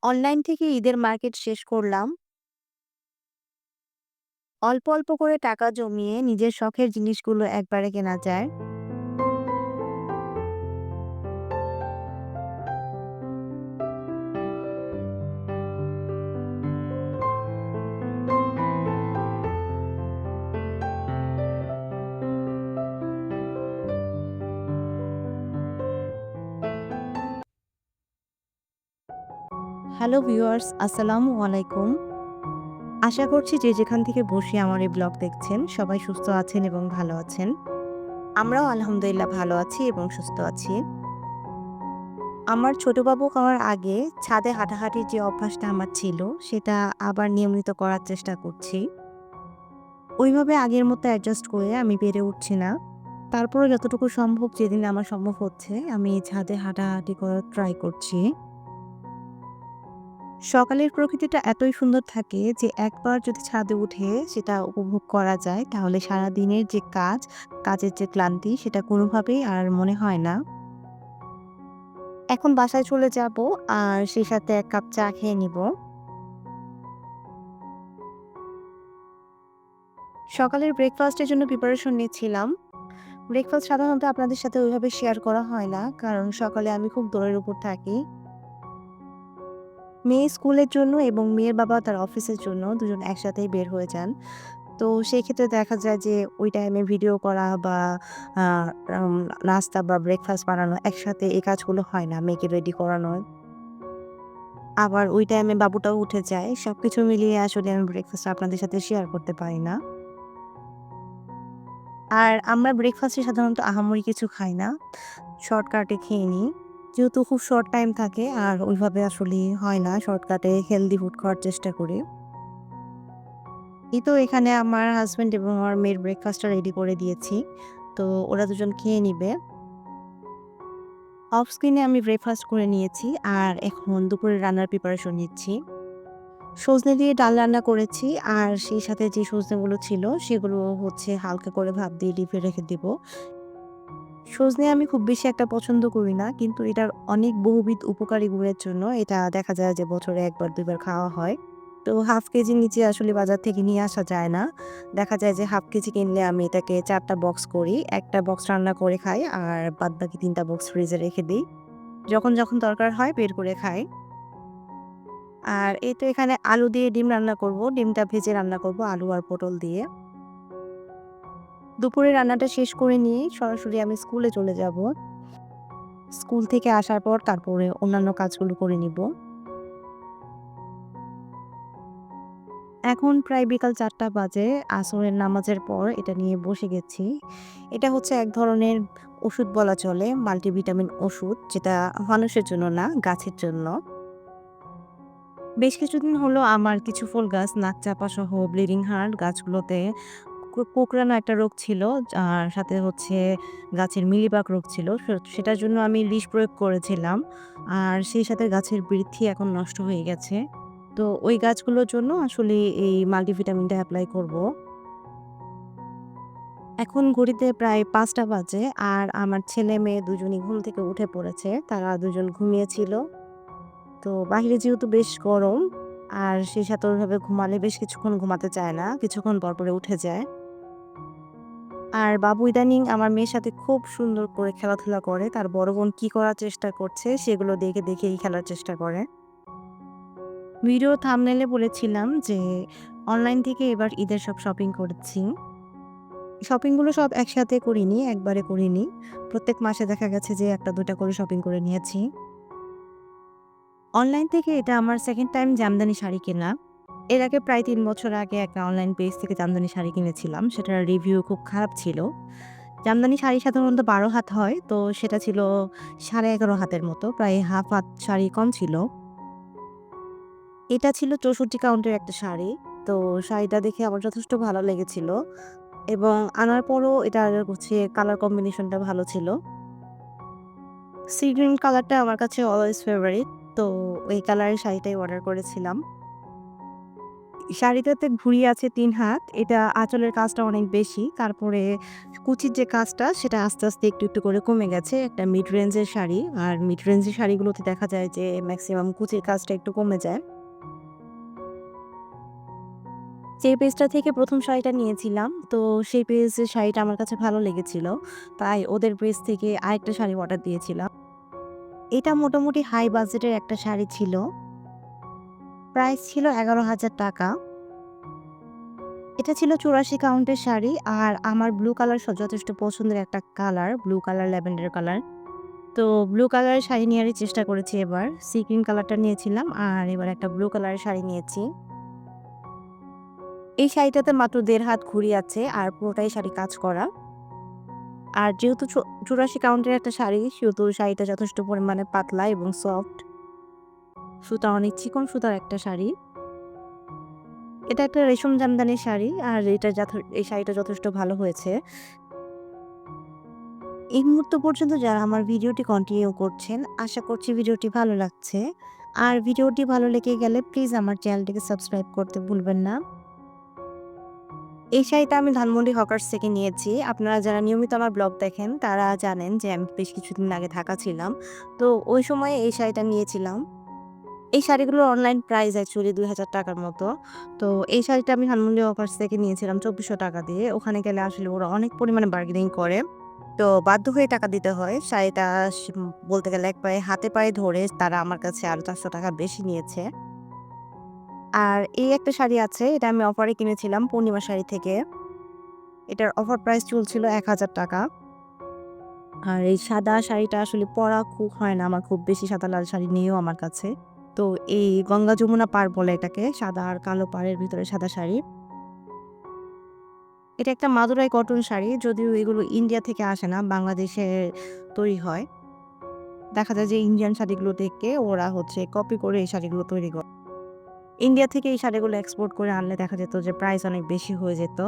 Online থেকে ঈদের market শেষ করলাম। অল্প করে টাকা জমিয়ে নিজের শখের জিনিসগুলো একবারে কেনা যায়। হ্যালো ভিউয়ার্স, আসসালামু আলাইকুম। আশা করছি যে যেখান থেকে বসে আমার এই ব্লগ দেখছেন সবাই সুস্থ আছেন এবং ভালো আছেন। আমরাও আলহামদুলিল্লাহ ভালো আছি এবং সুস্থ আছি। আমার ছোট বাবু হওয়ার আগে ছাদে হাঁটাহাঁটির যে অভ্যাসটা আমার ছিল সেটা আবার নিয়মিত করার চেষ্টা করছি। ওইভাবে আগের মতো অ্যাডজাস্ট করে আমি পেরে উঠছি না। তারপরেও যতটুকু সম্ভব যেদিন আমার সম্ভব হচ্ছে আমি ছাদে হাঁটাহাঁটি করার ট্রাই করছি। সকালের প্রকৃতিটা এতই সুন্দর থাকে যে একবার যদি ছাদে উঠে সেটা উপভোগ করা যায় তাহলে সারাদিনের যে কাজ, কাজের যে ক্লান্তি সেটা কোনোভাবেই আর মনে হয় না। এখন বাসায় চলে যাব আর সেই সাথে ১ কাপ চা খেয়ে নিব। সকালের ব্রেকফাস্টের জন্য প্রিপারেশন নিচ্ছিলাম। ব্রেকফাস্ট সাধারণত আপনাদের সাথে ওইভাবে শেয়ার করা হয় না। কারণ সকালে আমি খুব দৌড়ের উপর থাকি। মেয়ে স্কুলের জন্য এবং মেয়ের বাবা তার অফিসের জন্য দুজন একসাথেই বের হয়ে যান। তো সেক্ষেত্রে দেখা যায় যে ওই টাইমে ভিডিও করা বা আ আম নাস্তা বা ব্রেকফাস্ট বানানো একসাথে এই কাজগুলো হয় না। মেয়েকে রেডি করানো। আবার ওই টাইমে বাবুটাও উঠে যায়। সবকিছু মিলিয়ে আসলে আমি ব্রেকফাস্ট আপনাদের সাথে শেয়ার করতে পারি না। আর আমরা ব্রেকফাস্টে সাধারণত আহামরি কিছু খাই না। শর্টকাটে খেয়ে নিই। যেহেতু খুব শর্ট টাইম থাকে আর ওইভাবে আসলে হয় না। শর্টকাটে হেলদি ফুড খাওয়ার চেষ্টা করি। এই তো এখানে আমার হাসব্যান্ড এবং আমার মেয়ের ব্রেকফাস্টটা রেডি করে দিয়েছি। তো ওরা দুজন খেয়ে নিবে। অফ স্ক্রিনে আমি ব্রেকফাস্ট করে নিয়েছি। আর এখন দুপুরের রান্নার প্রিপারেশন নিচ্ছি। সজনে দিয়ে ডাল রান্না করেছি। আর সেই সাথে যে সজনেগুলো ছিল সেগুলো হচ্ছে হালকা করে ভাপ দিয়ে ডিপে রেখে দিব। সজনে আমি খুব বেশি একটা পছন্দ করি না। কিন্তু এটার অনেক বহুবিধ উপকারী গুণের জন্য এটা দেখা যায় যে বছরে ১ বার ২ বার খাওয়া হয়। তো ১/২ কেজির নিচে আসলে বাজার থেকে নিয়ে আসা যায় না। দেখা যায় যে ১/২ কেজি কিনলে আমি এটাকে ৪ টা বক্স করি। ১ টা বক্স রান্না করে খাই আর বাদবাকি ৩ টা বক্স ফ্রিজে রেখে দেই। যখন দরকার হয় বের করে খাই। আর এই তো এখানে আলু দিয়ে ডিম রান্না করব। ডিমটা ভেজে রান্না করব আলু আর পটল দিয়ে। দুপুরে রান্নাটা শেষ করে নিয়েই সরাসরি আমি স্কুলে চলে যাব। স্কুল থেকে আসার পর তারপরে অন্যান্য কাজগুলো করে নিব। এখন প্রায় বিকাল ৪টা বাজে। আসরের নামাজের পর এটা নিয়ে বসে গেছি। এটা হচ্ছে এক ধরনের ওষুধ বলা চলে। মাল্টিভিটামিন ওষুধ যেটা মানুষের জন্য না, গাছের জন্য। বেশ কিছুদিন হলো আমার কিছু ফুল গাছ নাকচাপা সহ ব্লিডিং হার্ট গাছগুলোতে কোঁকড়ানো একটা রোগ ছিল। আর সাথে হচ্ছে গাছের মিলিবাগ রোগ ছিল। সেটার জন্য আমি বিষ প্রয়োগ করেছিলাম। আর সেই সাথে গাছের বৃদ্ধি এখন নষ্ট হয়ে গেছে। তো ওই গাছগুলোর জন্য আসলে এই মাল্টিভিটামিনটা এপ্লাই করব। এখন ঘড়িতে প্রায় ৫টা বাজে। আর আমার ছেলে-মেয়ে দুজনই ঘুম থেকে উঠে পড়েছে। তারা দুজন ঘুমিয়েছিল। তো বাহিরে যেহেতু বেশ গরম আর সেই সাথে ওইভাবে ঘুমালে বেশ কিছুক্ষণ ঘুমাতে চায় না। কিছুক্ষণ পরপরে উঠে যায়। আর বাবু ইদানিং আমার মেয়ের সাথে খুব সুন্দর করে খেলাধুলা করে। তার বড় বোন কি করার চেষ্টা করছে সেগুলো দেখেই খেলার চেষ্টা করে। ভিডিও থাম্বনেইলে বলেছিলাম যে অনলাইন থেকে এবার ঈদের সব শপিং করেছি। শপিংগুলো সব একসাথে করিনি, একবারে করিনি। প্রত্যেক মাসে দেখা গেছে যে ১ টা ২ টা করে শপিং করে নিয়েছি। অনলাইন থেকে এটা আমার 2nd টাইম জামদানি শাড়ি কেনা। এর আগে প্রায় ৩ বছর আগে একটা অনলাইন পেজ থেকে জামদানি শাড়ি কিনেছিলাম। সেটার রিভিউ খুব খারাপ ছিল। জামদানি শাড়ি সাধারণত ১২ হাত হয়। তো সেটা ছিল ১১.৫ হাতের মতো। প্রায় হাফ হাত শাড়ি কম ছিল। এটা ছিল ৬৪ কাউন্টের একটা শাড়ি। তো শাড়িটা দেখে আমার যথেষ্ট ভালো লেগেছিল এবং আনার পরও এটার হচ্ছে কালার কম্বিনেশনটা ভালো ছিল। সি গ্রিন কালারটা আমার কাছে অলওয়েজ ফেভারিট। তো ওই কালারের শাড়িটাই অর্ডার করেছিলাম। শাড়িটাতে ঘুড়ি আছে ৩ হাত। এটা আঁচলের কাজটা অনেক বেশি। তারপরে কুচির যে কাজটা সেটা আস্তে, আস্তে একটু করে কমে গেছে। একটা মিড রেঞ্জের শাড়ি। আর মিড রেঞ্জের শাড়িগুলোতে দেখা যায় যে মেক্সিমাম কুচির কাজটা একটু কমে যায়। যে পেজটা থেকে ১ম শাড়িটা নিয়েছিলাম, তো সেই পেজের শাড়িটা আমার কাছে ভালো লেগেছিল। তাই ওদের পেজ থেকে আরেকটা শাড়ি অর্ডার দিয়েছিলাম। এটা মোটামুটি হাই বাজেটের একটা শাড়ি ছিল। প্রাইস ছিল ৳১১,০০০। এটা ছিল ৮৪ কাউন্টের শাড়ি। আর আমার ব্লু কালার যথেষ্ট পছন্দের একটা colour, blue colour, lavender colour. তো ব্লু কালারের শাড়ি নেয়ারই চেষ্টা করেছি এবার। সি গ্রিন কালারটা নিয়েছিলাম আর এবার একটা ব্লু কালারের শাড়ি নিয়েছি। এই শাড়িটাতে মাত্র ১.৫ হাত ঘুড়ি আছে আর পুরোটাই শাড়ি কাজ করা। আর যেহেতু ৮৪ কাউন্টের একটা শাড়ি, সেহেতু শাড়িটা যথেষ্ট পরিমাণে পাতলা এবং সফট। সুতা অনেক চিকন সুতার একটা শাড়ি। এটা একটা রেশম জামদানি শাড়ি আর এই শাড়িটা যথেষ্ট ভালো হয়েছে। এই মুহূর্ত পর্যন্ত যারা আমার ভিডিওটি কন্টিনিউ করছেন, আশা করছি ভিডিওটি ভালো লাগছে। আর ভিডিওটি ভালো লেগে গেলে প্লিজ আমার চ্যানেলটিকে সাবস্ক্রাইব করতে ভুলবেন না। এই শাড়িটা আমি ধানমন্ডি হকার্স থেকে নিয়েছি। আপনারা যারা নিয়মিত আমার ব্লগ দেখেন তারা জানেন যে আমি বেশ কিছুদিন আগে ঢাকা ছিলাম। তো ওই সময়ে এই শাড়িটা নিয়েছিলাম। এই শাড়িগুলোর অনলাইন প্রাইস অ্যাকচুয়ালি ৳২,০০০ মতো। তো এই শাড়িটা আমি ধানমন্ডি হকার্স থেকে নিয়েছিলাম ৳২৪০০ দিয়ে। ওখানে গেলে আসলে ওরা অনেক পরিমাণে বার্গেনিং করে। তো বাধ্য হয়ে টাকা দিতে হয়। শাড়িটা বলতে গেলে একবারে হাতে পায়ে ধরে তারা আমার কাছে আরো ৳৪০০ বেশি নিয়েছে। আর এই একটা শাড়ি আছে, এটা আমি অফারে কিনেছিলাম পূর্ণিমা শাড়ি থেকে। এটার অফার প্রাইস চলছিল ৳১,০০০। আর এই সাদা শাড়িটা আসলে পরা খুব হয় না আমার, খুব বেশি সাদা লাল শাড়ি নেইও আমার কাছে। তো এই গঙ্গা যমুনা পাড় বলে এটাকে, সাদা আর কালো পাড়ের ভিতরে সাদা শাড়ি। এটা একটা মাদুরাই কটন শাড়ি, যদিও এগুলো ইন্ডিয়া থেকে আসে না, বাংলাদেশে তৈরি হয়। দেখা যায় যে ইন্ডিয়ান শাড়িগুলো থেকে ওরা কপি করে এই শাড়িগুলো তৈরি করে। ইন্ডিয়া থেকে এই শাড়িগুলো এক্সপোর্ট করে আনলে দেখা যেত যে প্রাইস অনেক বেশি হয়ে যেত।